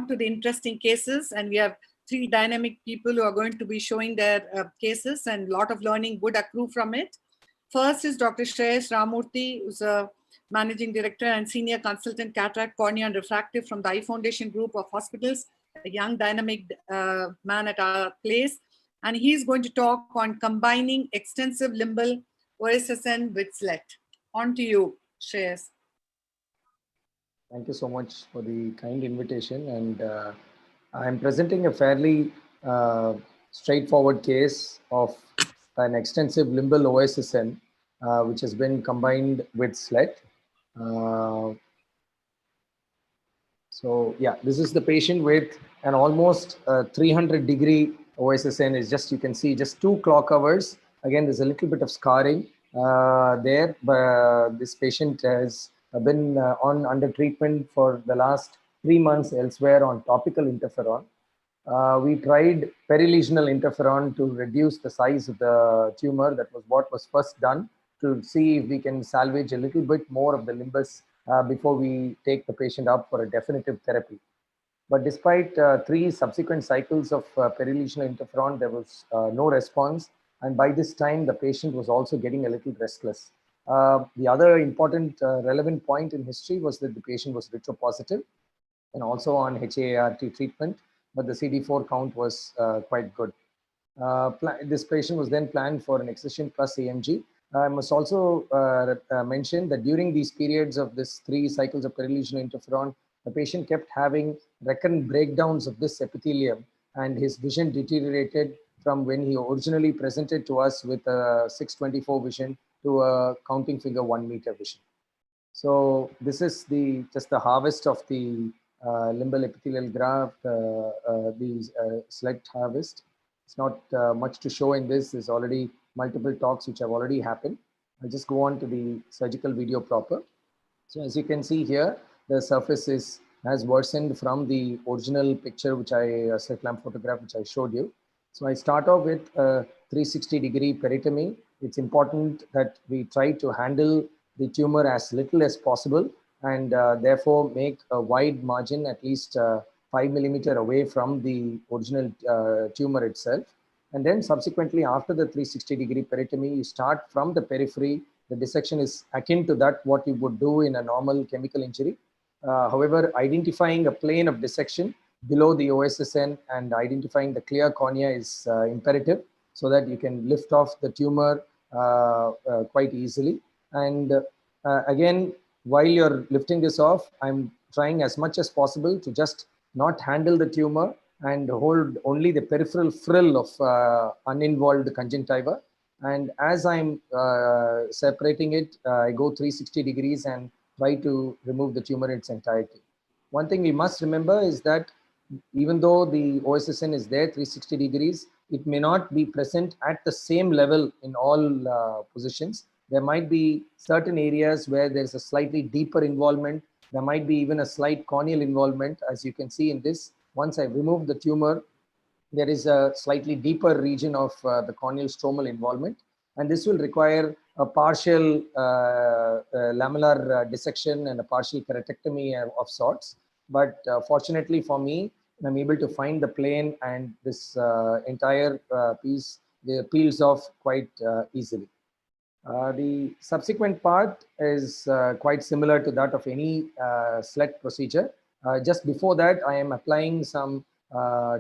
on to the interesting cases, and we have three dynamic people who are going to be showing their cases, and a lot of learning would accrue from it. First is Dr. Shreyas Ramamurthy, who's a Managing Director and Senior Consultant Cataract, Cornea and Refractive from the Eye Foundation Group of Hospitals, a young dynamic man at our place. And he's going to talk on combining extensive limbal OSSN with SLET. On to you, Shreyas. Thank you so much for the kind invitation. And I'm presenting a fairly straightforward case of an extensive limbal OSSN, which has been combined with SLET. So yeah, this is the patient with an almost 300-degree OSSN. Is just, you can see, just 2 clock hours. Again, there's a little bit of scarring there, but this patient has been under treatment for the last 3 months elsewhere on topical interferon. We tried perilesional interferon to reduce the size of the tumor. That was what was first done, to see if we can salvage a little bit more of the limbus before we take the patient up for a definitive therapy. But despite 3 subsequent cycles of perilesional interferon, there was no response. And by this time, the patient was also getting a little restless. The other important relevant point in history was that the patient was retropositive and also on HAART treatment, but the CD4 count was quite good. This patient was then planned for an excision plus AMG. I must also mention that during these periods of this 3 cycles of perilesional interferon, the patient kept having recurrent breakdowns of this epithelium, and his vision deteriorated from when he originally presented to us with a 624 vision to a counting figure 1 meter vision. So this is just the harvest of the limbal epithelial graft, the SLET harvest. It's not much to show in this. There's already multiple talks which have already happened. I'll just go on to the surgical video proper. So as you can see here, the surface has worsened from the original picture, which slit lamp photograph, which I showed you. So I start off with a 360-degree peritomy. It's important that we try to handle the tumor as little as possible, and therefore make a wide margin, at least 5 millimeter away from the original tumor itself. And then subsequently, after the 360-degree peritomy, you start from the periphery. The dissection is akin to that what you would do in a normal chemical injury. However, identifying a plane of dissection below the OSSN and identifying the clear cornea is imperative, so that you can lift off the tumor quite easily. And again, while you're lifting this off, I'm trying as much as possible to just not handle the tumor and hold only the peripheral frill of uninvolved conjunctiva. And as I'm separating it, I go 360 degrees and try to remove the tumor in its entirety. One thing we must remember is that even though the OSSN is there 360 degrees, it may not be present at the same level in all positions. There might be certain areas where there's a slightly deeper involvement. There might be even a slight corneal involvement. As you can see in this, once I remove the tumor, there is a slightly deeper region of the corneal stromal involvement. And this will require a partial lamellar dissection and a partial keratectomy of sorts. But fortunately for me, I'm able to find the plane, and this entire piece peels off quite easily. The subsequent part is quite similar to that of any SLET procedure. Just before that, I am applying some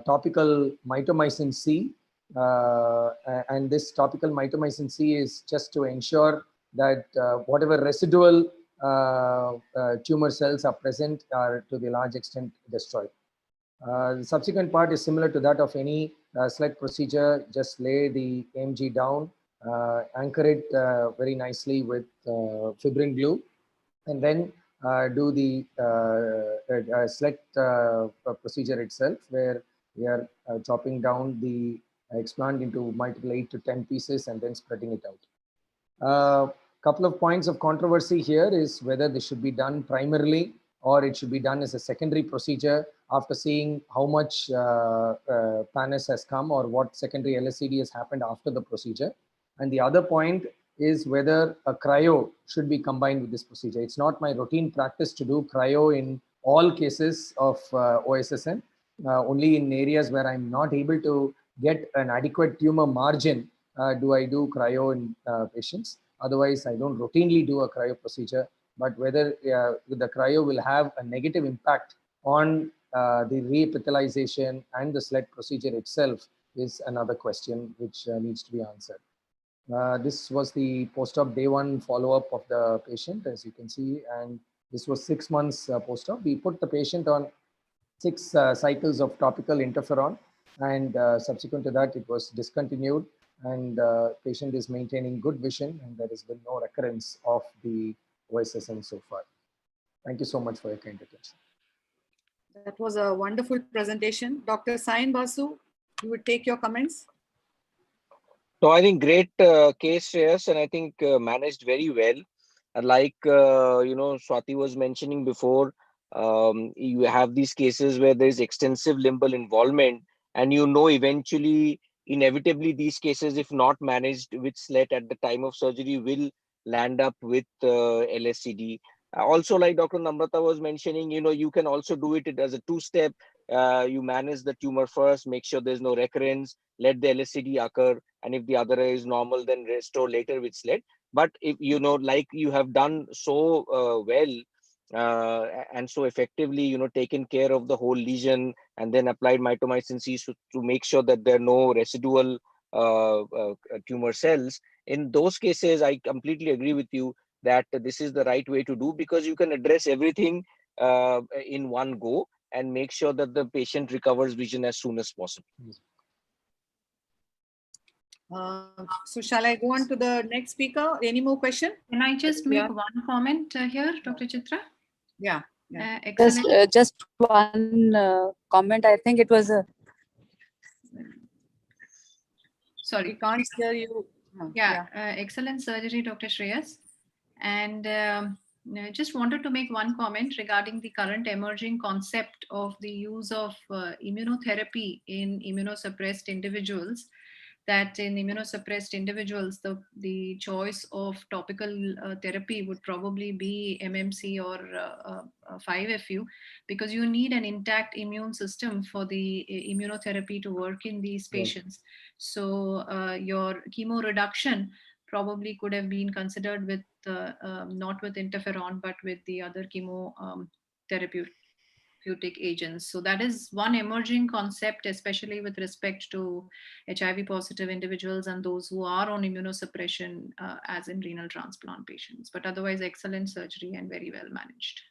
topical mitomycin C. And this topical mitomycin C is just to ensure that whatever residual tumor cells are present are to the large extent destroyed. The subsequent part is similar to that of any SLET procedure. Just lay the AMG down, anchor it very nicely with fibrin glue, and then do the SLET procedure itself, where we are chopping down the explant into multiple 8 to 10 pieces and then spreading it out. Couple of points of controversy here is whether this should be done primarily or it should be done as a secondary procedure after seeing how much PANAS has come or what secondary LSCD has happened after the procedure. And the other point is whether a cryo should be combined with this procedure. It's not my routine practice to do cryo in all cases of OSSN. Only in areas where I'm not able to get an adequate tumor margin do I do cryo in patients. Otherwise, I don't routinely do a cryo procedure. But whether the cryo will have a negative impact on the reepithelialization and the SLED procedure itself is another question which needs to be answered. This was the post-op day 1 follow-up of the patient, as you can see, and this was 6 months post-op. We put the patient on 6 cycles of topical interferon, and subsequent to that, it was discontinued, and patient is maintaining good vision, and there has been no recurrence of the OSSN so far. Thank you so much for your kind attention. That was a wonderful presentation. Dr. Sain Basu, you would take your comments. So I think great case, Shreyas, and I think managed very well. Like Swati was mentioning before, you have these cases where there is extensive limbal involvement, and eventually, inevitably, these cases, if not managed with SLET at the time of surgery, will land up with LSCD. Also, like Dr. Namrata was mentioning, you can also do it as a 2-step. You manage the tumor first, make sure there's no recurrence, let the LSCD occur, and if the other eye is normal, then restore later with SLET. But if like you have done so well and so effectively, taken care of the whole lesion and then applied mitomycin C to make sure that there are no residual tumor cells. In those cases, I completely agree with you that this is the right way to do, because you can address everything in one go and make sure that the patient recovers vision as soon as possible. So shall I go on to the next speaker? Any more question? Can I just make one comment here, Dr. Chitra? Yeah. Just one comment. I think it was a. Sorry, we can't hear you. Excellent surgery, Dr. Shreyas. And I just wanted to make one comment regarding the current emerging concept of the use of immunotherapy in immunosuppressed individuals. That in immunosuppressed individuals, the choice of topical therapy would probably be MMC or 5FU, because you need an intact immune system for the immunotherapy to work in these patients. So your chemo reduction probably could have been considered with not with interferon, but with the other chemo therapeutic agents. So that is one emerging concept, especially with respect to HIV positive individuals and those who are on immunosuppression, as in renal transplant patients. But otherwise, excellent surgery and very well managed.